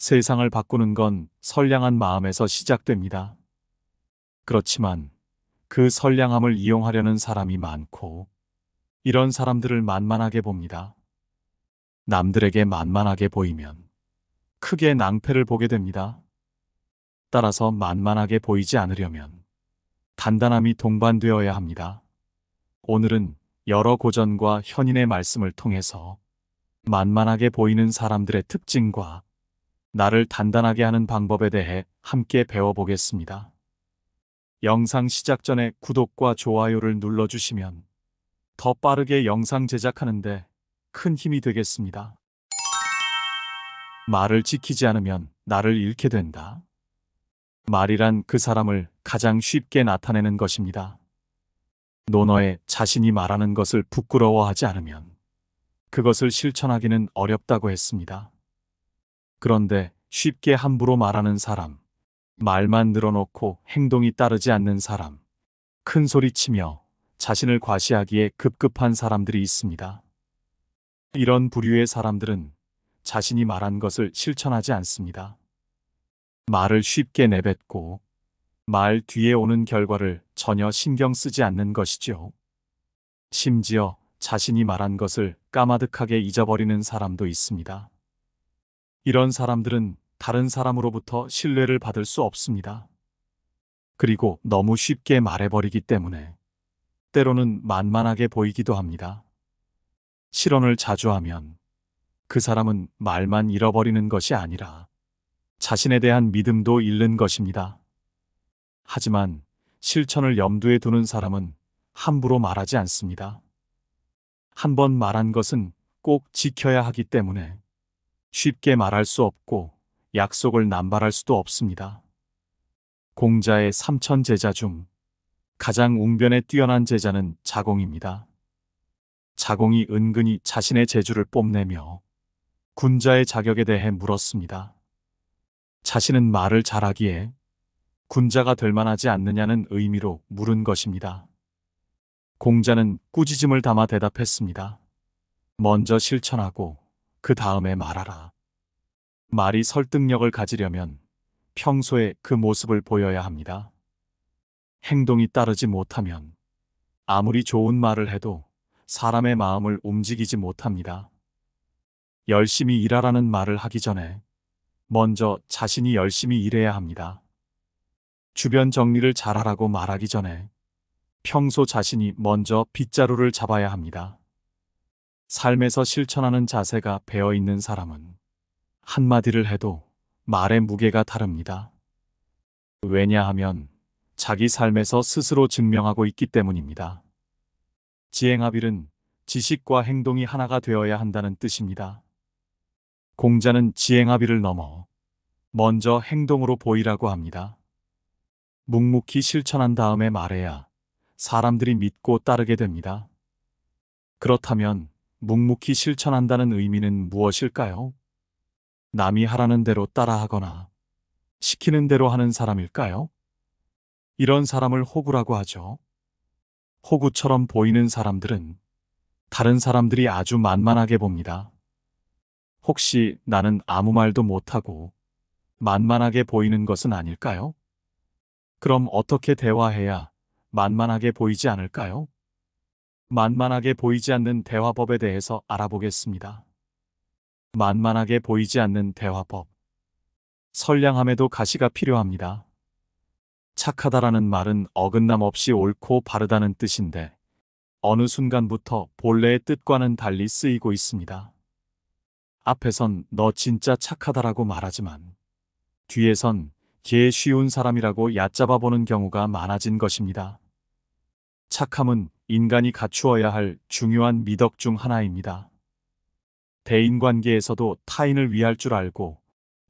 세상을 바꾸는 건 선량한 마음에서 시작됩니다. 그렇지만 그 선량함을 이용하려는 사람이 많고 이런 사람들을 만만하게 봅니다. 남들에게 만만하게 보이면 크게 낭패를 보게 됩니다. 따라서 만만하게 보이지 않으려면 단단함이 동반되어야 합니다. 오늘은 여러 고전과 현인의 말씀을 통해서 만만하게 보이는 사람들의 특징과 나를 단단하게 하는 방법에 대해 함께 배워보겠습니다. 영상 시작 전에 구독과 좋아요를 눌러주시면 더 빠르게 영상 제작하는데 큰 힘이 되겠습니다. 말을 지키지 않으면 나를 잃게 된다. 말이란 그 사람을 가장 쉽게 나타내는 것입니다. 논어에 자신이 말하는 것을 부끄러워하지 않으면 그것을 실천하기는 어렵다고 했습니다. 그런데 쉽게 함부로 말하는 사람, 말만 늘어놓고 행동이 따르지 않는 사람, 큰 소리치며 자신을 과시하기에 급급한 사람들이 있습니다. 이런 부류의 사람들은 자신이 말한 것을 실천하지 않습니다. 말을 쉽게 내뱉고 말 뒤에 오는 결과를 전혀 신경 쓰지 않는 것이죠. 심지어 자신이 말한 것을 까마득하게 잊어버리는 사람도 있습니다. 이런 사람들은 다른 사람으로부터 신뢰를 받을 수 없습니다. 그리고 너무 쉽게 말해버리기 때문에 때로는 만만하게 보이기도 합니다. 실언을 자주 하면 그 사람은 말만 잃어버리는 것이 아니라 자신에 대한 믿음도 잃는 것입니다. 하지만 실천을 염두에 두는 사람은 함부로 말하지 않습니다. 한 번 말한 것은 꼭 지켜야 하기 때문에 쉽게 말할 수 없고 약속을 남발할 수도 없습니다. 공자의 3천 제자 중 가장 웅변에 뛰어난 제자는 자공입니다. 자공이 은근히 자신의 재주를 뽐내며 군자의 자격에 대해 물었습니다. 자신은 말을 잘하기에 군자가 될 만하지 않느냐는 의미로 물은 것입니다. 공자는 꾸짖음을 담아 대답했습니다. 먼저 실천하고 그 다음에 말하라. 말이 설득력을 가지려면 평소에 그 모습을 보여야 합니다. 행동이 따르지 못하면 아무리 좋은 말을 해도 사람의 마음을 움직이지 못합니다. 열심히 일하라는 말을 하기 전에 먼저 자신이 열심히 일해야 합니다. 주변 정리를 잘하라고 말하기 전에 평소 자신이 먼저 빗자루를 잡아야 합니다. 삶에서 실천하는 자세가 배어 있는 사람은 한마디를 해도 말의 무게가 다릅니다. 왜냐하면 자기 삶에서 스스로 증명하고 있기 때문입니다. 지행합일은 지식과 행동이 하나가 되어야 한다는 뜻입니다. 공자는 지행합일을 넘어 먼저 행동으로 보이라고 합니다. 묵묵히 실천한 다음에 말해야 사람들이 믿고 따르게 됩니다. 그렇다면 묵묵히 실천한다는 의미는 무엇일까요? 남이 하라는 대로 따라하거나 시키는 대로 하는 사람일까요? 이런 사람을 호구라고 하죠. 호구처럼 보이는 사람들은 다른 사람들이 아주 만만하게 봅니다. 혹시 나는 아무 말도 못하고 만만하게 보이는 것은 아닐까요? 그럼 어떻게 대화해야 만만하게 보이지 않을까요? 만만하게 보이지 않는 대화법에 대해서 알아보겠습니다. 만만하게 보이지 않는 대화법. 선량함에도 가시가 필요합니다. 착하다라는 말은 어긋남 없이 옳고 바르다는 뜻인데 어느 순간부터 본래의 뜻과는 달리 쓰이고 있습니다. 앞에선 너 진짜 착하다라고 말하지만 뒤에선 걔 쉬운 사람이라고 얕잡아 보는 경우가 많아진 것입니다. 착함은 인간이 갖추어야 할 중요한 미덕 중 하나입니다. 대인관계에서도 타인을 위할 줄 알고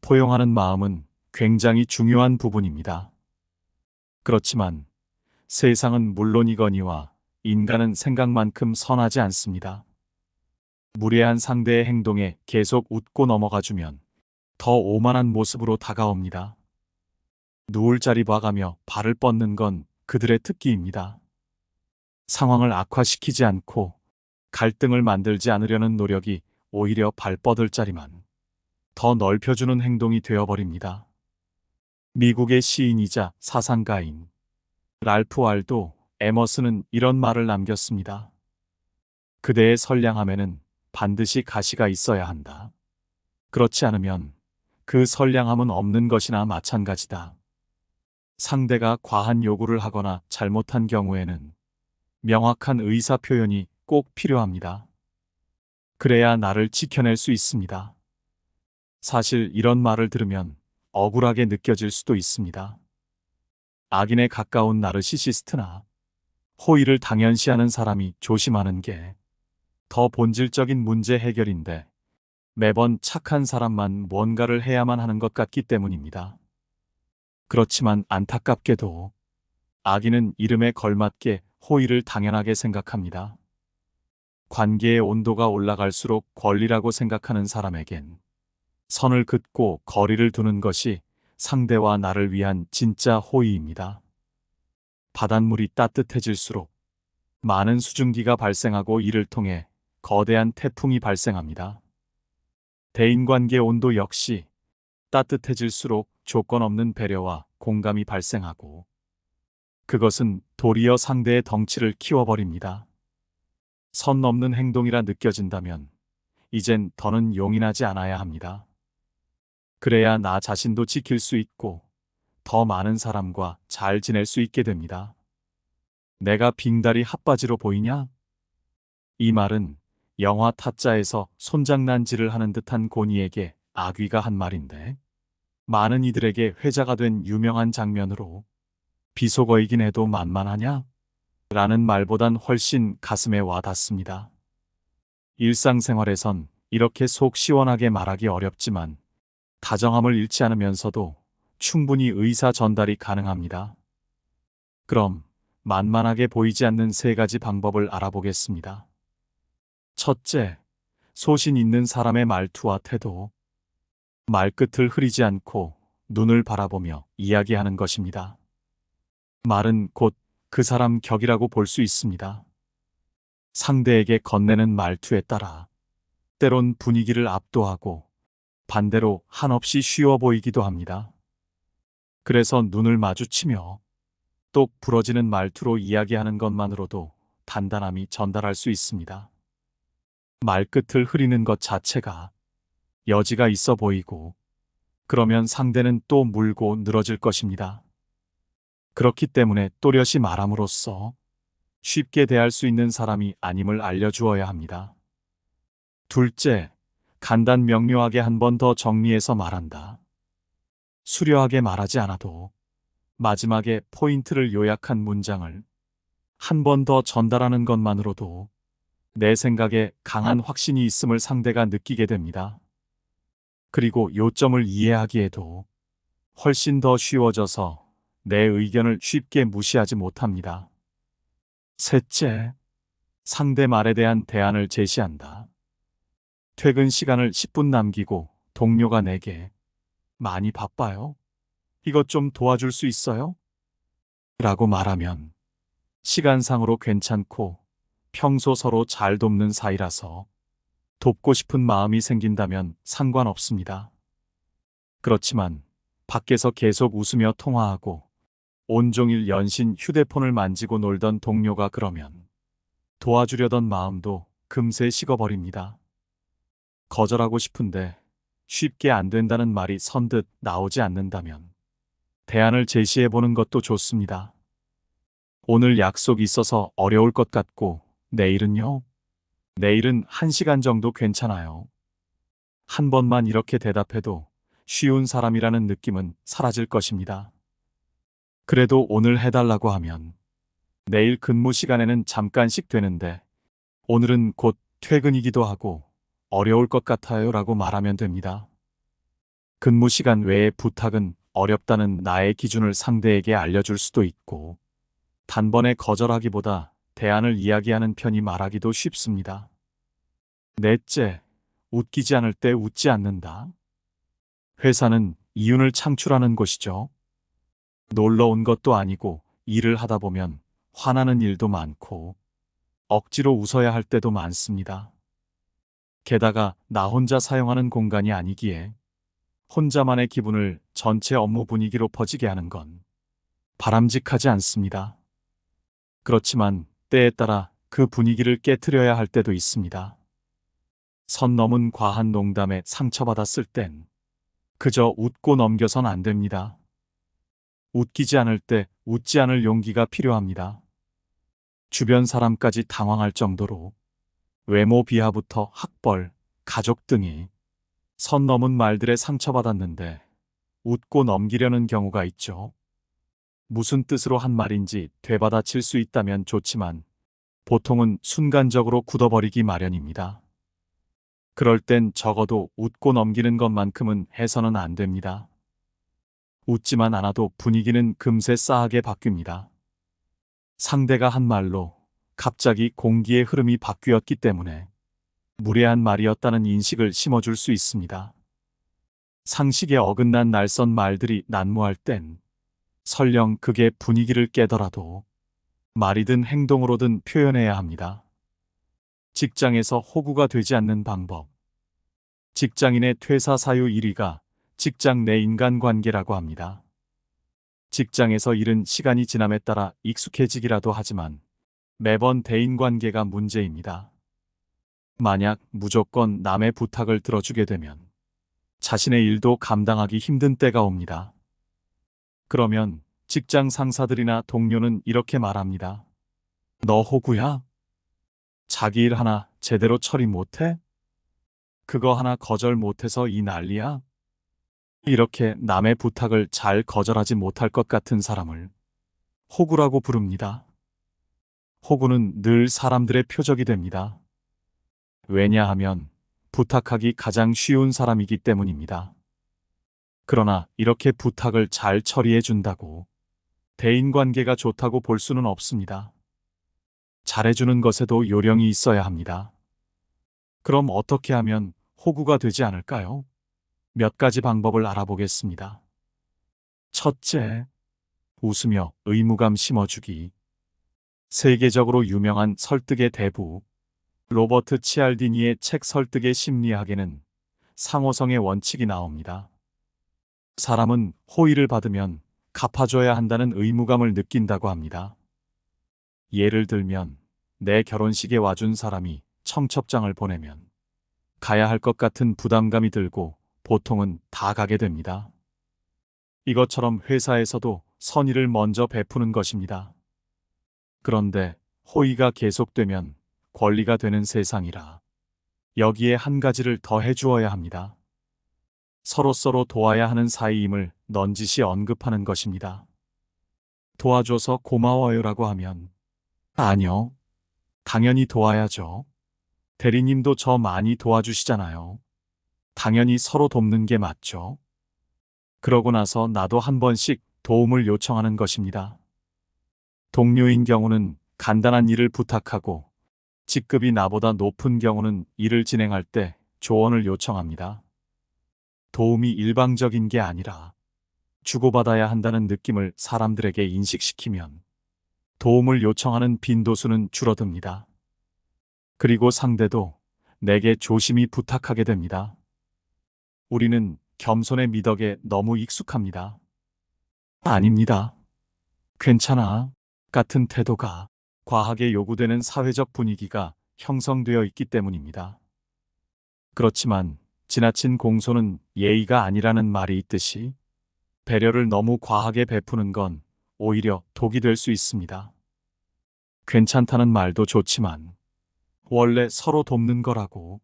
포용하는 마음은 굉장히 중요한 부분입니다. 그렇지만 세상은 물론이거니와 인간은 생각만큼 선하지 않습니다. 무례한 상대의 행동에 계속 웃고 넘어가주면 더 오만한 모습으로 다가옵니다. 누울 자리 봐가며 발을 뻗는 건 그들의 특기입니다. 상황을 악화시키지 않고 갈등을 만들지 않으려는 노력이 오히려 발 뻗을 자리만 더 넓혀주는 행동이 되어버립니다. 미국의 시인이자 사상가인 랄프 wal도 에머슨은 이런 말을 남겼습니다. 그대의 선량함에는 반드시 가시가 있어야 한다. 그렇지 않으면 그 선량함은 없는 것이나 마찬가지다. 상대가 과한 요구를 하거나 잘못한 경우에는 명확한 의사 표현이 꼭 필요합니다. 그래야 나를 지켜낼 수 있습니다. 사실 이런 말을 들으면 억울하게 느껴질 수도 있습니다. 악인에 가까운 나르시시스트나 호의를 당연시하는 사람이 조심하는 게 더 본질적인 문제 해결인데 매번 착한 사람만 뭔가를 해야만 하는 것 같기 때문입니다. 그렇지만 안타깝게도 악인은 이름에 걸맞게 호의를 당연하게 생각합니다. 관계의 온도가 올라갈수록 권리라고 생각하는 사람에겐 선을 긋고 거리를 두는 것이 상대와 나를 위한 진짜 호의입니다. 바닷물이 따뜻해질수록 많은 수증기가 발생하고 이를 통해 거대한 태풍이 발생합니다. 대인관계 온도 역시 따뜻해질수록 조건 없는 배려와 공감이 발생하고 그것은 도리어 상대의 덩치를 키워버립니다. 선 넘는 행동이라 느껴진다면 이젠 더는 용인하지 않아야 합니다. 그래야 나 자신도 지킬 수 있고 더 많은 사람과 잘 지낼 수 있게 됩니다. 내가 빙다리 핫바지로 보이냐? 이 말은 영화 타짜에서 손장난질을 하는 듯한 고니에게 아귀가 한 말인데 많은 이들에게 회자가 된 유명한 장면으로 비속어이긴 해도 만만하냐? 라는 말보단 훨씬 가슴에 와 닿습니다. 일상생활에선 이렇게 속 시원하게 말하기 어렵지만 다정함을 잃지 않으면서도 충분히 의사 전달이 가능합니다. 그럼 만만하게 보이지 않는 3가지 방법을 알아보겠습니다. 첫째, 소신 있는 사람의 말투와 태도. 말끝을 흐리지 않고 눈을 바라보며 이야기하는 것입니다. 말은 곧 그 사람 격이라고 볼 수 있습니다. 상대에게 건네는 말투에 따라 때론 분위기를 압도하고 반대로 한없이 쉬워 보이기도 합니다. 그래서 눈을 마주치며 똑 부러지는 말투로 이야기하는 것만으로도 단단함이 전달할 수 있습니다. 말끝을 흐리는 것 자체가 여지가 있어 보이고 그러면 상대는 또 물고 늘어질 것입니다. 그렇기 때문에 또렷이 말함으로써 쉽게 대할 수 있는 사람이 아님을 알려주어야 합니다. 둘째, 간단 명료하게 한 번 더 정리해서 말한다. 수려하게 말하지 않아도 마지막에 포인트를 요약한 문장을 한 번 더 전달하는 것만으로도 내 생각에 강한 확신이 있음을 상대가 느끼게 됩니다. 그리고 요점을 이해하기에도 훨씬 더 쉬워져서 내 의견을 쉽게 무시하지 못합니다. 셋째, 상대 말에 대한 대안을 제시한다. 퇴근 시간을 10분 남기고 동료가 내게 많이 바빠요. 이것 좀 도와줄 수 있어요? 라고 말하면 시간상으로 괜찮고 평소 서로 잘 돕는 사이라서 돕고 싶은 마음이 생긴다면 상관없습니다. 그렇지만 밖에서 계속 웃으며 통화하고 온종일 연신 휴대폰을 만지고 놀던 동료가 그러면 도와주려던 마음도 금세 식어버립니다. 거절하고 싶은데 쉽게 안 된다는 말이 선뜻 나오지 않는다면 대안을 제시해보는 것도 좋습니다. 오늘 약속이 있어서 어려울 것 같고 내일은요? 내일은 1시간 정도 괜찮아요. 한 번만 이렇게 대답해도 쉬운 사람이라는 느낌은 사라질 것입니다. 그래도 오늘 해달라고 하면 내일 근무 시간에는 잠깐씩 되는데 오늘은 곧 퇴근이기도 하고 어려울 것 같아요 라고 말하면 됩니다. 근무 시간 외의 부탁은 어렵다는 나의 기준을 상대에게 알려줄 수도 있고 단번에 거절하기보다 대안을 이야기하는 편이 말하기도 쉽습니다. 넷째, 웃기지 않을 때 웃지 않는다. 회사는 이윤을 창출하는 곳이죠. 놀러 온 것도 아니고 일을 하다 보면 화나는 일도 많고 억지로 웃어야 할 때도 많습니다. 게다가 나 혼자 사용하는 공간이 아니기에 혼자만의 기분을 전체 업무 분위기로 퍼지게 하는 건 바람직하지 않습니다. 그렇지만 때에 따라 그 분위기를 깨트려야 할 때도 있습니다. 선 넘은 과한 농담에 상처받았을 땐 그저 웃고 넘겨선 안 됩니다. 웃기지 않을 때 웃지 않을 용기가 필요합니다. 주변 사람까지 당황할 정도로 외모 비하부터 학벌, 가족 등이 선 넘은 말들에 상처받았는데 웃고 넘기려는 경우가 있죠. 무슨 뜻으로 한 말인지 되받아칠 수 있다면 좋지만 보통은 순간적으로 굳어버리기 마련입니다. 그럴 땐 적어도 웃고 넘기는 것만큼은 해서는 안 됩니다. 웃지만 않아도 분위기는 금세 싸하게 바뀝니다. 상대가 한 말로 갑자기 공기의 흐름이 바뀌었기 때문에 무례한 말이었다는 인식을 심어줄 수 있습니다. 상식에 어긋난 날선 말들이 난무할 땐 설령 그게 분위기를 깨더라도 말이든 행동으로든 표현해야 합니다. 직장에서 호구가 되지 않는 방법. 직장인의 퇴사 사유 1위가 직장 내 인간관계라고 합니다. 직장에서 일은 시간이 지남에 따라 익숙해지기라도 하지만 매번 대인관계가 문제입니다. 만약 무조건 남의 부탁을 들어주게 되면 자신의 일도 감당하기 힘든 때가 옵니다. 그러면 직장 상사들이나 동료는 이렇게 말합니다. 너 호구야? 자기 일 하나 제대로 처리 못해? 그거 하나 거절 못해서 이 난리야? 이렇게 남의 부탁을 잘 거절하지 못할 것 같은 사람을 호구라고 부릅니다. 호구는 늘 사람들의 표적이 됩니다. 왜냐하면 부탁하기 가장 쉬운 사람이기 때문입니다. 그러나 이렇게 부탁을 잘 처리해 준다고 대인관계가 좋다고 볼 수는 없습니다. 잘해주는 것에도 요령이 있어야 합니다. 그럼 어떻게 하면 호구가 되지 않을까요? 몇 가지 방법을 알아보겠습니다. 첫째, 웃으며 의무감 심어주기. 세계적으로 유명한 설득의 대부, 로버트 치알디니의 책 설득의 심리학에는 상호성의 원칙이 나옵니다. 사람은 호의를 받으면 갚아줘야 한다는 의무감을 느낀다고 합니다. 예를 들면 내 결혼식에 와준 사람이 청첩장을 보내면 가야 할 것 같은 부담감이 들고 보통은 다 가게 됩니다. 이것처럼 회사에서도 선의를 먼저 베푸는 것입니다. 그런데 호의가 계속되면 권리가 되는 세상이라 여기에 한 가지를 더 해주어야 합니다. 서로 도와야 하는 사이임을 넌지시 언급하는 것입니다. 도와줘서 고마워요라고 하면 아니요, 당연히 도와야죠. 대리님도 저 많이 도와주시잖아요. 당연히 서로 돕는 게 맞죠. 그러고 나서 나도 한 번씩 도움을 요청하는 것입니다. 동료인 경우는 간단한 일을 부탁하고 직급이 나보다 높은 경우는 일을 진행할 때 조언을 요청합니다. 도움이 일방적인 게 아니라 주고받아야 한다는 느낌을 사람들에게 인식시키면 도움을 요청하는 빈도수는 줄어듭니다. 그리고 상대도 내게 조심히 부탁하게 됩니다. 우리는 겸손의 미덕에 너무 익숙합니다. 아닙니다. 괜찮아. 같은 태도가 과하게 요구되는 사회적 분위기가 형성되어 있기 때문입니다. 그렇지만 지나친 공손은 예의가 아니라는 말이 있듯이 배려를 너무 과하게 베푸는 건 오히려 독이 될 수 있습니다. 괜찮다는 말도 좋지만 원래 서로 돕는 거라고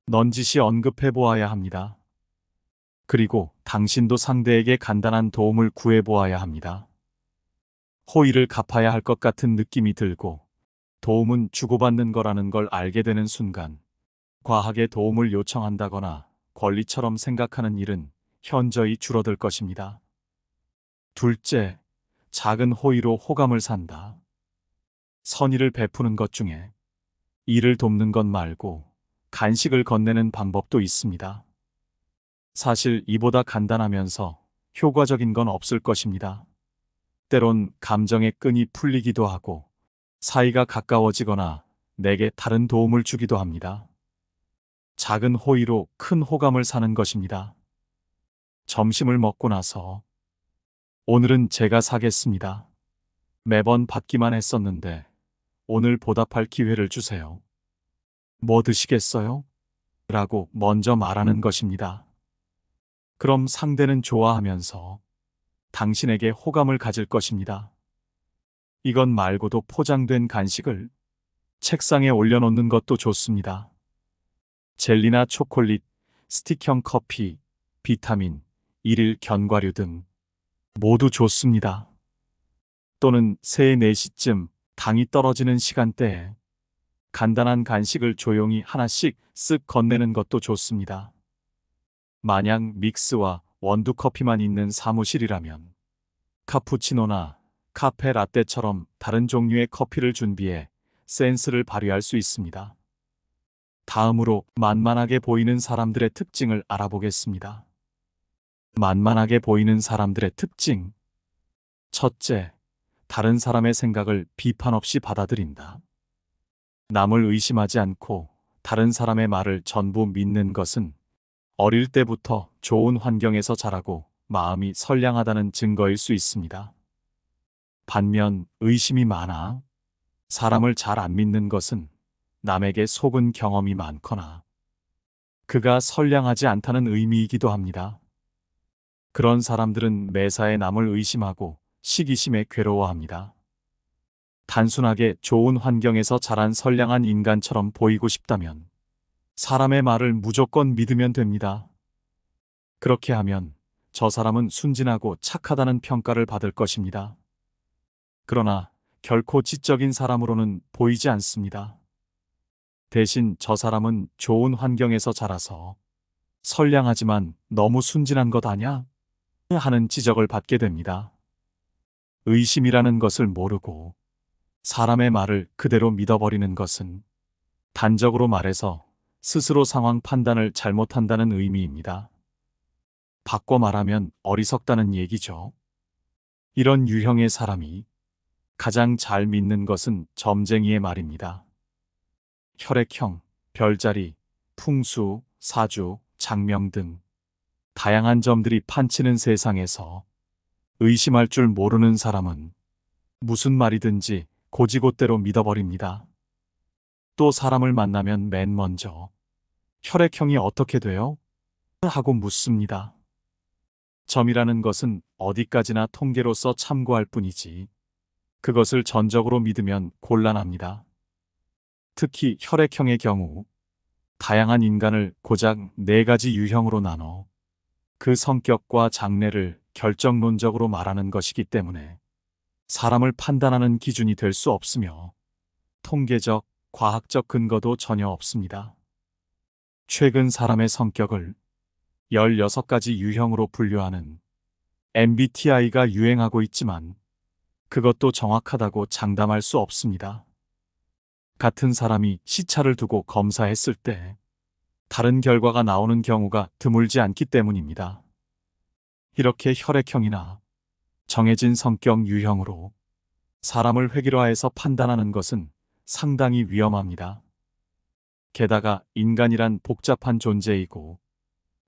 넌지시 언급해 보아야 합니다. 그리고 당신도 상대에게 간단한 도움을 구해 보아야 합니다. 호의를 갚아야 할 것 같은 느낌이 들고 도움은 주고받는 거라는 걸 알게 되는 순간 과하게 도움을 요청한다거나 권리처럼 생각하는 일은 현저히 줄어들 것입니다. 둘째, 작은 호의로 호감을 산다. 선의를 베푸는 것 중에 일을 돕는 것 말고 간식을 건네는 방법도 있습니다. 사실 이보다 간단하면서 효과적인 건 없을 것입니다. 때론 감정의 끈이 풀리기도 하고 사이가 가까워지거나 내게 다른 도움을 주기도 합니다. 작은 호의로 큰 호감을 사는 것입니다. 점심을 먹고 나서 오늘은 제가 사겠습니다. 매번 받기만 했었는데 오늘 보답할 기회를 주세요. 뭐 드시겠어요? 라고 먼저 말하는 것입니다. 그럼 상대는 좋아하면서 당신에게 호감을 가질 것입니다. 이것 말고도 포장된 간식을 책상에 올려놓는 것도 좋습니다. 젤리나 초콜릿, 스틱형 커피, 비타민, 일일 견과류 등 모두 좋습니다. 또는 3, 4시쯤 당이 떨어지는 시간대에 간단한 간식을 조용히 하나씩 쓱 건네는 것도 좋습니다. 만약 믹스와 원두 커피만 있는 사무실이라면 카푸치노나 카페 라떼처럼 다른 종류의 커피를 준비해 센스를 발휘할 수 있습니다. 다음으로 만만하게 보이는 사람들의 특징을 알아보겠습니다. 만만하게 보이는 사람들의 특징. 첫째, 다른 사람의 생각을 비판 없이 받아들인다. 남을 의심하지 않고 다른 사람의 말을 전부 믿는 것은 어릴 때부터 좋은 환경에서 자라고 마음이 선량하다는 증거일 수 있습니다. 반면 의심이 많아 사람을 잘 안 믿는 것은 남에게 속은 경험이 많거나 그가 선량하지 않다는 의미이기도 합니다. 그런 사람들은 매사에 남을 의심하고 시기심에 괴로워합니다. 단순하게 좋은 환경에서 자란 선량한 인간처럼 보이고 싶다면 사람의 말을 무조건 믿으면 됩니다. 그렇게 하면 저 사람은 순진하고 착하다는 평가를 받을 것입니다. 그러나 결코 지적인 사람으로는 보이지 않습니다. 대신 저 사람은 좋은 환경에서 자라서 선량하지만 너무 순진한 것 아냐? 하는 지적을 받게 됩니다. 의심이라는 것을 모르고 사람의 말을 그대로 믿어버리는 것은 단적으로 말해서 스스로 상황 판단을 잘못한다는 의미입니다. 바꿔 말하면 어리석다는 얘기죠. 이런 유형의 사람이 가장 잘 믿는 것은 점쟁이의 말입니다. 혈액형, 별자리, 풍수, 사주, 장명 등 다양한 점들이 판치는 세상에서 의심할 줄 모르는 사람은 무슨 말이든지 고지곳대로 믿어버립니다. 또 사람을 만나면 맨 먼저 혈액형이 어떻게 돼요? 하고 묻습니다. 점이라는 것은 어디까지나 통계로서 참고할 뿐이지 그것을 전적으로 믿으면 곤란합니다. 특히 혈액형의 경우 다양한 인간을 고작 4가지 유형으로 나눠 그 성격과 장래를 결정론적으로 말하는 것이기 때문에 사람을 판단하는 기준이 될 수 없으며 통계적, 과학적 근거도 전혀 없습니다. 최근 사람의 성격을 16가지 유형으로 분류하는 MBTI가 유행하고 있지만 그것도 정확하다고 장담할 수 없습니다. 같은 사람이 시차를 두고 검사했을 때 다른 결과가 나오는 경우가 드물지 않기 때문입니다. 이렇게 혈액형이나 정해진 성격 유형으로 사람을 획일화해서 판단하는 것은 상당히 위험합니다. 게다가 인간이란 복잡한 존재이고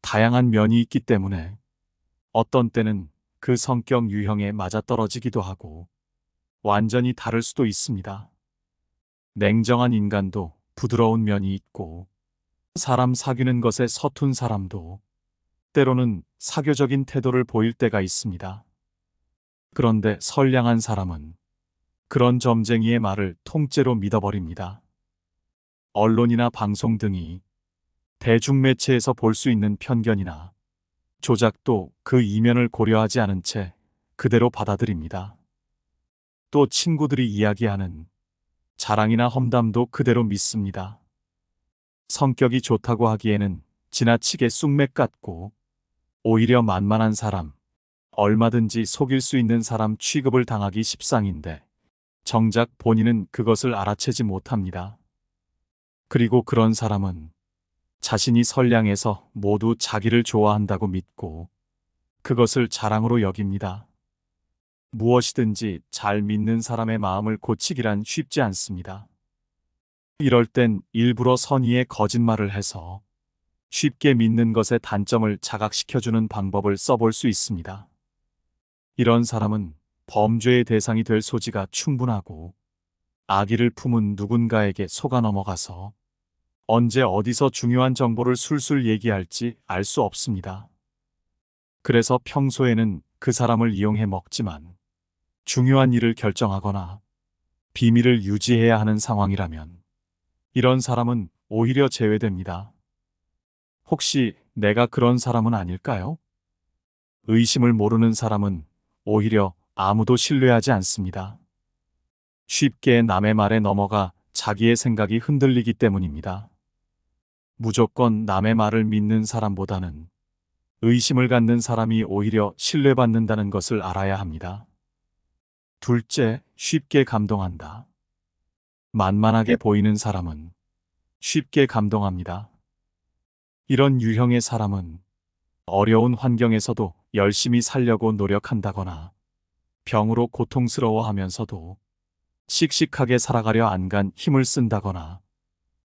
다양한 면이 있기 때문에 어떤 때는 그 성격 유형에 맞아떨어지기도 하고 완전히 다를 수도 있습니다. 냉정한 인간도 부드러운 면이 있고 사람 사귀는 것에 서툰 사람도 때로는 사교적인 태도를 보일 때가 있습니다. 그런데 선량한 사람은 그런 점쟁이의 말을 통째로 믿어버립니다. 언론이나 방송 등이 대중매체에서 볼 수 있는 편견이나 조작도 그 이면을 고려하지 않은 채 그대로 받아들입니다. 또 친구들이 이야기하는 자랑이나 험담도 그대로 믿습니다. 성격이 좋다고 하기에는 지나치게 쑥맥 같고 오히려 만만한 사람, 얼마든지 속일 수 있는 사람 취급을 당하기 십상인데 정작 본인은 그것을 알아채지 못합니다. 그리고 그런 사람은 자신이 선량해서 모두 자기를 좋아한다고 믿고 그것을 자랑으로 여깁니다. 무엇이든지 잘 믿는 사람의 마음을 고치기란 쉽지 않습니다. 이럴 땐 일부러 선의의 거짓말을 해서 쉽게 믿는 것의 단점을 자각시켜주는 방법을 써볼 수 있습니다. 이런 사람은 범죄의 대상이 될 소지가 충분하고 악의를 품은 누군가에게 속아 넘어가서 언제 어디서 중요한 정보를 술술 얘기할지 알 수 없습니다. 그래서 평소에는 그 사람을 이용해 먹지만 중요한 일을 결정하거나 비밀을 유지해야 하는 상황이라면 이런 사람은 오히려 제외됩니다. 혹시 내가 그런 사람은 아닐까요? 의심을 모르는 사람은 오히려 아무도 신뢰하지 않습니다. 쉽게 남의 말에 넘어가 자기의 생각이 흔들리기 때문입니다. 무조건 남의 말을 믿는 사람보다는 의심을 갖는 사람이 오히려 신뢰받는다는 것을 알아야 합니다. 둘째, 쉽게 감동한다. 만만하게 보이는 사람은 쉽게 감동합니다. 이런 유형의 사람은 어려운 환경에서도 열심히 살려고 노력한다거나 병으로 고통스러워하면서도 씩씩하게 살아가려 안간 힘을 쓴다거나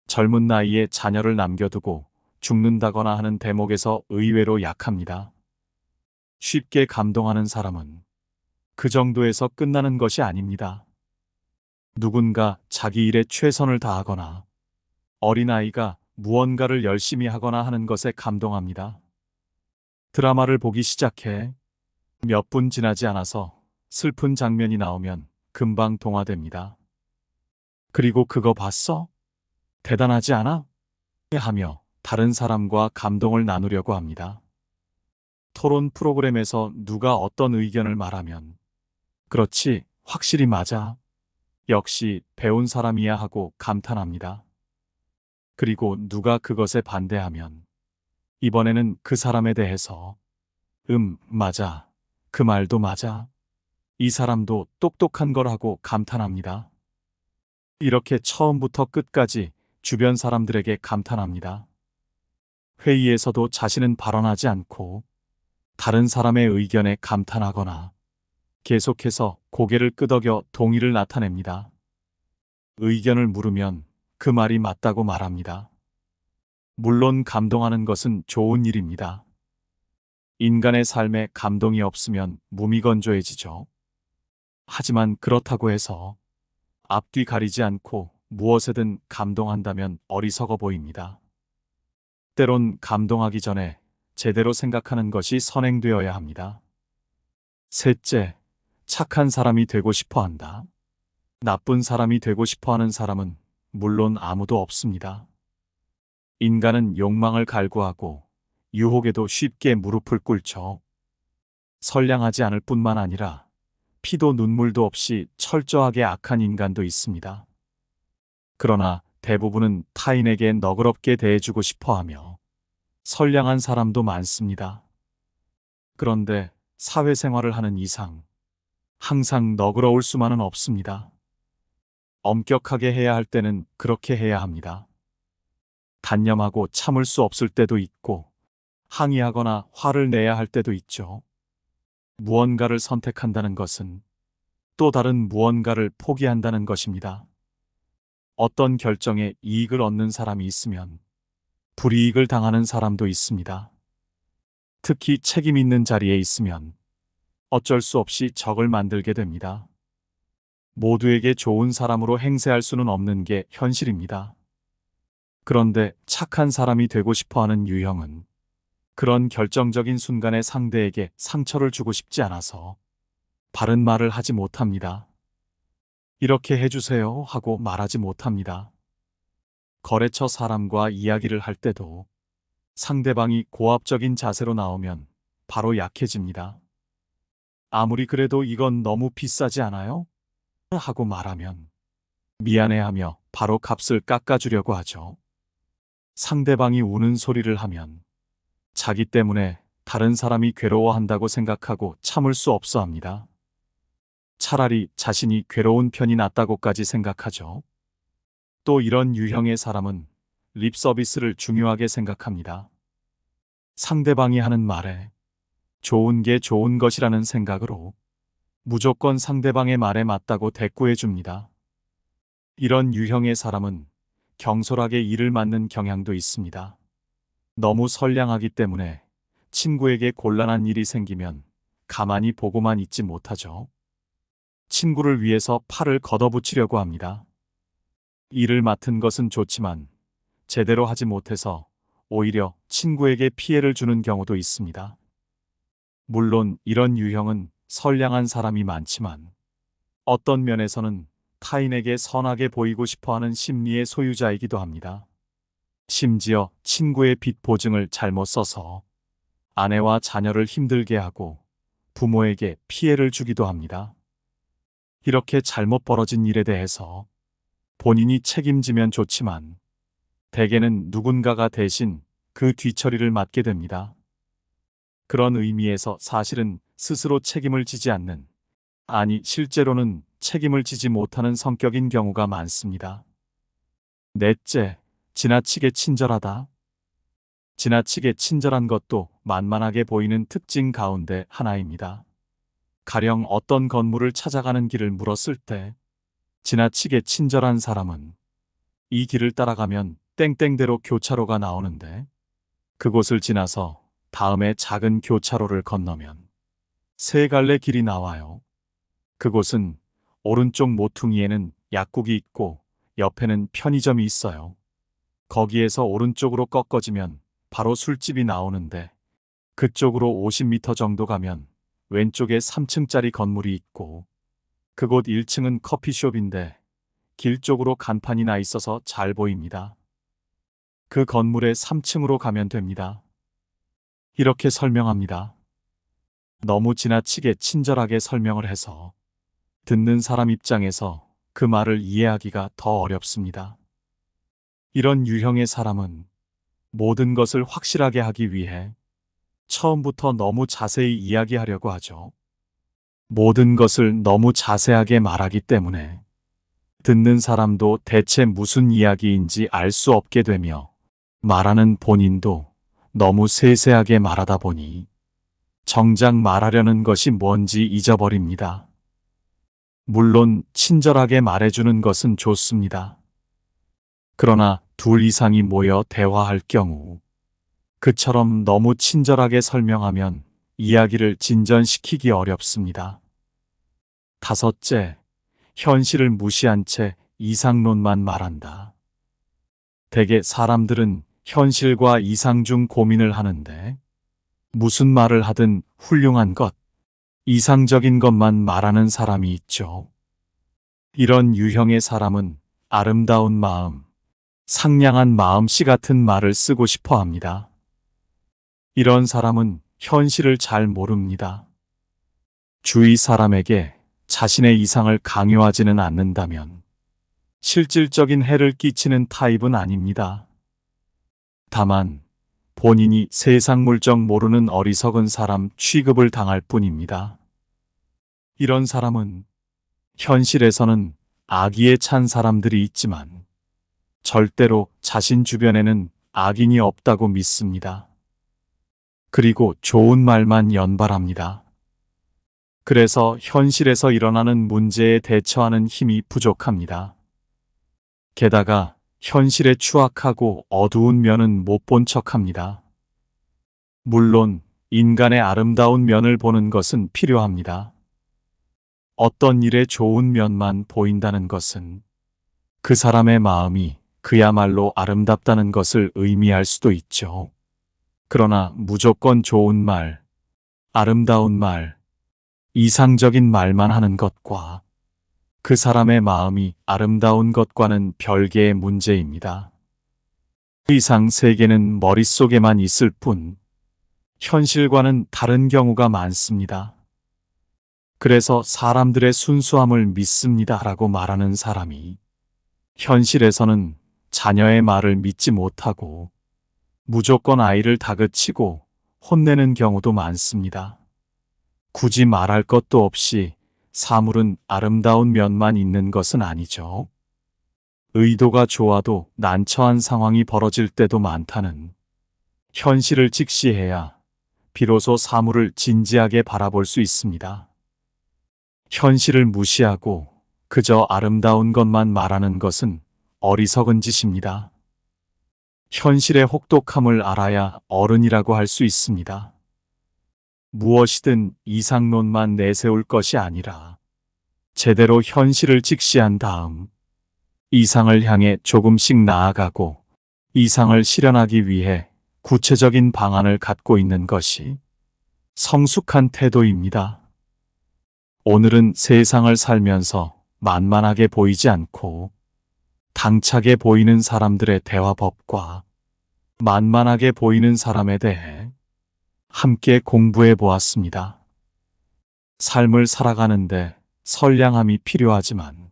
젊은 나이에 자녀를 남겨두고 죽는다거나 하는 대목에서 의외로 약합니다. 쉽게 감동하는 사람은 그 정도에서 끝나는 것이 아닙니다. 누군가 자기 일에 최선을 다하거나 어린아이가 무언가를 열심히 하거나 하는 것에 감동합니다. 드라마를 보기 시작해 몇 분 지나지 않아서 슬픈 장면이 나오면 금방 동화됩니다. 그리고 그거 봤어? 대단하지 않아? 하며 다른 사람과 감동을 나누려고 합니다. 토론 프로그램에서 누가 어떤 의견을 말하면 그렇지, 확실히 맞아. 역시 배운 사람이야 하고 감탄합니다. 그리고 누가 그것에 반대하면 이번에는 그 사람에 대해서 맞아. 그 말도 맞아. 이 사람도 똑똑한 걸 하고 감탄합니다. 이렇게 처음부터 끝까지 주변 사람들에게 감탄합니다. 회의에서도 자신은 발언하지 않고 다른 사람의 의견에 감탄하거나 계속해서 고개를 끄덕여 동의를 나타냅니다. 의견을 물으면 그 말이 맞다고 말합니다. 물론 감동하는 것은 좋은 일입니다. 인간의 삶에 감동이 없으면 무미건조해지죠. 하지만 그렇다고 해서 앞뒤 가리지 않고 무엇에든 감동한다면 어리석어 보입니다. 때론 감동하기 전에 제대로 생각하는 것이 선행되어야 합니다. 셋째, 착한 사람이 되고 싶어 한다. 나쁜 사람이 되고 싶어 하는 사람은 물론 아무도 없습니다. 인간은 욕망을 갈구하고 유혹에도 쉽게 무릎을 꿇죠. 선량하지 않을 뿐만 아니라 피도 눈물도 없이 철저하게 악한 인간도 있습니다. 그러나 대부분은 타인에게 너그럽게 대해주고 싶어 하며 선량한 사람도 많습니다. 그런데 사회생활을 하는 이상 항상 너그러울 수만은 없습니다. 엄격하게 해야 할 때는 그렇게 해야 합니다. 단념하고 참을 수 없을 때도 있고 항의하거나 화를 내야 할 때도 있죠. 무언가를 선택한다는 것은 또 다른 무언가를 포기한다는 것입니다. 어떤 결정에 이익을 얻는 사람이 있으면 불이익을 당하는 사람도 있습니다. 특히 책임 있는 자리에 있으면 어쩔 수 없이 적을 만들게 됩니다. 모두에게 좋은 사람으로 행세할 수는 없는 게 현실입니다. 그런데 착한 사람이 되고 싶어 하는 유형은 그런 결정적인 순간에 상대에게 상처를 주고 싶지 않아서 바른 말을 하지 못합니다. 이렇게 해주세요 하고 말하지 못합니다. 거래처 사람과 이야기를 할 때도 상대방이 고압적인 자세로 나오면 바로 약해집니다. 아무리 그래도 이건 너무 비싸지 않아요? 하고 말하면 미안해하며 바로 값을 깎아주려고 하죠. 상대방이 우는 소리를 하면 자기 때문에 다른 사람이 괴로워한다고 생각하고 참을 수 없어 합니다. 차라리 자신이 괴로운 편이 낫다고까지 생각하죠. 또 이런 유형의 사람은 립 서비스를 중요하게 생각합니다. 상대방이 하는 말에 좋은 게 좋은 것이라는 생각으로 무조건 상대방의 말에 맞다고 대꾸해 줍니다. 이런 유형의 사람은 경솔하게 일을 맡는 경향도 있습니다. 너무 선량하기 때문에 친구에게 곤란한 일이 생기면 가만히 보고만 있지 못하죠. 친구를 위해서 팔을 걷어붙이려고 합니다. 일을 맡은 것은 좋지만 제대로 하지 못해서 오히려 친구에게 피해를 주는 경우도 있습니다. 물론 이런 유형은 선량한 사람이 많지만 어떤 면에서는 타인에게 선하게 보이고 싶어 하는 심리의 소유자이기도 합니다. 심지어 친구의 빚 보증을 잘못 써서 아내와 자녀를 힘들게 하고 부모에게 피해를 주기도 합니다. 이렇게 잘못 벌어진 일에 대해서 본인이 책임지면 좋지만 대개는 누군가가 대신 그 뒤처리를 맡게 됩니다. 그런 의미에서 사실은 스스로 책임을 지지 않는, 아니 실제로는 책임을 지지 못하는 성격인 경우가 많습니다. 넷째, 지나치게 친절하다. 지나치게 친절한 것도 만만하게 보이는 특징 가운데 하나입니다. 가령 어떤 건물을 찾아가는 길을 물었을 때 지나치게 친절한 사람은 이 길을 따라가면 땡땡대로 교차로가 나오는데 그곳을 지나서 다음에 작은 교차로를 건너면 세 갈래 길이 나와요. 그곳은 오른쪽 모퉁이에는 약국이 있고 옆에는 편의점이 있어요. 거기에서 오른쪽으로 꺾어지면 바로 술집이 나오는데 그쪽으로 50m 정도 가면 왼쪽에 3층짜리 건물이 있고 그곳 1층은 커피숍인데 길 쪽으로 간판이 나 있어서 잘 보입니다. 그 건물의 3층으로 가면 됩니다. 이렇게 설명합니다. 너무 지나치게 친절하게 설명을 해서 듣는 사람 입장에서 그 말을 이해하기가 더 어렵습니다. 이런 유형의 사람은 모든 것을 확실하게 하기 위해 처음부터 너무 자세히 이야기하려고 하죠. 모든 것을 너무 자세하게 말하기 때문에 듣는 사람도 대체 무슨 이야기인지 알 수 없게 되며 말하는 본인도 너무 세세하게 말하다 보니 정작 말하려는 것이 뭔지 잊어버립니다. 물론 친절하게 말해주는 것은 좋습니다. 그러나 둘 이상이 모여 대화할 경우 그처럼 너무 친절하게 설명하면 이야기를 진전시키기 어렵습니다. 다섯째, 현실을 무시한 채 이상론만 말한다. 대개 사람들은 현실과 이상 중 고민을 하는데 무슨 말을 하든 훌륭한 것, 이상적인 것만 말하는 사람이 있죠. 이런 유형의 사람은 아름다운 마음, 상냥한 마음씨 같은 말을 쓰고 싶어 합니다. 이런 사람은 현실을 잘 모릅니다. 주위 사람에게 자신의 이상을 강요하지는 않는다면 실질적인 해를 끼치는 타입은 아닙니다. 다만 본인이 세상 물정 모르는 어리석은 사람 취급을 당할 뿐입니다. 이런 사람은 현실에서는 악의에 찬 사람들이 있지만 절대로 자신 주변에는 악인이 없다고 믿습니다. 그리고 좋은 말만 연발합니다. 그래서 현실에서 일어나는 문제에 대처하는 힘이 부족합니다. 게다가 현실의 추악하고 어두운 면은 못 본 척합니다. 물론 인간의 아름다운 면을 보는 것은 필요합니다. 어떤 일의 좋은 면만 보인다는 것은 그 사람의 마음이 그야말로 아름답다는 것을 의미할 수도 있죠. 그러나 무조건 좋은 말, 아름다운 말, 이상적인 말만 하는 것과 그 사람의 마음이 아름다운 것과는 별개의 문제입니다. 이상 세계는 머릿속에만 있을 뿐 현실과는 다른 경우가 많습니다. 그래서 사람들의 순수함을 믿습니다라고 말하는 사람이 현실에서는 자녀의 말을 믿지 못하고 무조건 아이를 다그치고 혼내는 경우도 많습니다. 굳이 말할 것도 없이 사물은 아름다운 면만 있는 것은 아니죠. 의도가 좋아도 난처한 상황이 벌어질 때도 많다는 현실을 직시해야 비로소 사물을 진지하게 바라볼 수 있습니다. 현실을 무시하고 그저 아름다운 것만 말하는 것은 어리석은 짓입니다. 현실의 혹독함을 알아야 어른이라고 할 수 있습니다. 무엇이든 이상론만 내세울 것이 아니라 제대로 현실을 직시한 다음 이상을 향해 조금씩 나아가고 이상을 실현하기 위해 구체적인 방안을 갖고 있는 것이 성숙한 태도입니다. 오늘은 세상을 살면서 만만하게 보이지 않고 당차게 보이는 사람들의 대화법과 만만하게 보이는 사람에 대해 함께 공부해 보았습니다. 삶을 살아가는데 선량함이 필요하지만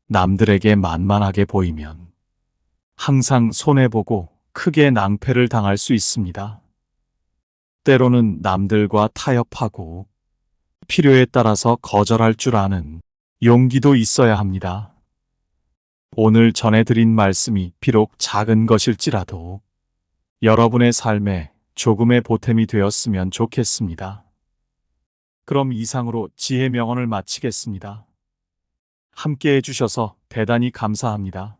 남들에게 만만하게 보이면 항상 손해보고 크게 낭패를 당할 수 있습니다. 때로는 남들과 타협하고 필요에 따라서 거절할 줄 아는 용기도 있어야 합니다. 오늘 전해드린 말씀이 비록 작은 것일지라도 여러분의 삶에 조금의 보탬이 되었으면 좋겠습니다. 그럼 이상으로 지혜 명언을 마치겠습니다. 함께 해주셔서 대단히 감사합니다.